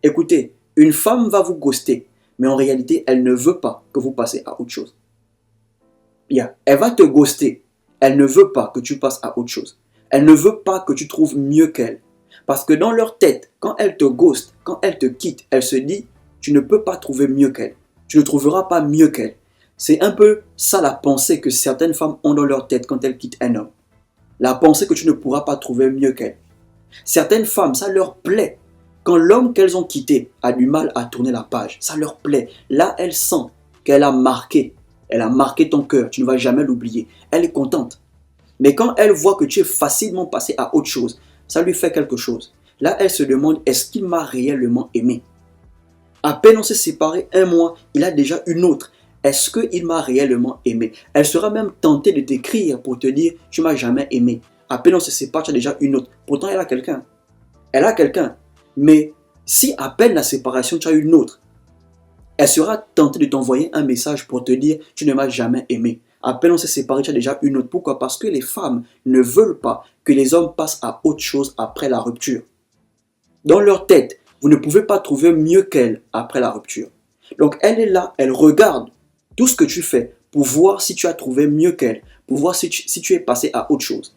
Écoutez, une femme va vous ghoster, mais en réalité, elle ne veut pas que vous passiez à autre chose. Yeah. Elle va te ghoster. Elle ne veut pas que tu passes à autre chose. Elle ne veut pas que tu trouves mieux qu'elle. Parce que dans leur tête, quand elle te ghost, quand elle te quitte, elle se dit, tu ne peux pas trouver mieux qu'elle. Tu ne trouveras pas mieux qu'elle. C'est un peu ça la pensée que certaines femmes ont dans leur tête quand elles quittent un homme. La pensée que tu ne pourras pas trouver mieux qu'elle. Certaines femmes, ça leur plaît. Quand l'homme qu'elles ont quitté a du mal à tourner la page, ça leur plaît. Là, elles sentent qu'elle a marqué. Elle a marqué ton cœur, tu ne vas jamais l'oublier. Elle est contente. Mais quand elle voit que tu es facilement passé à autre chose, ça lui fait quelque chose. Là, elle se demande, est-ce qu'il m'a réellement aimé? À peine on s'est séparés un mois, il a déjà une autre. Est-ce qu'il m'a réellement aimé? Elle sera même tentée de t'écrire pour te dire, tu m'as jamais aimé. À peine on se sépare, tu as déjà une autre. Pourtant, elle a quelqu'un. Elle a quelqu'un. Mais si à peine la séparation, tu as une autre, elle sera tentée de t'envoyer un message pour te dire, tu ne m'as jamais aimé. À peine on s'est séparés, tu as déjà une autre. Pourquoi? Parce que les femmes ne veulent pas que les hommes passent à autre chose après la rupture. Dans leur tête, vous ne pouvez pas trouver mieux qu'elle après la rupture. Donc elle est là, elle regarde tout ce que tu fais pour voir si tu as trouvé mieux qu'elle, pour voir si tu es passé à autre chose.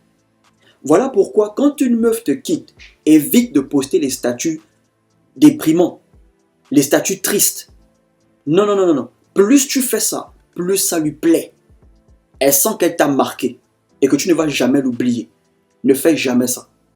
Voilà pourquoi quand une meuf te quitte, évite de poster les statuts déprimants, les statuts tristes. Non, non, non, non, non. Plus tu fais ça, plus ça lui plaît. Elle sent qu'elle t'a marqué et que tu ne vas jamais l'oublier. Ne fais jamais ça.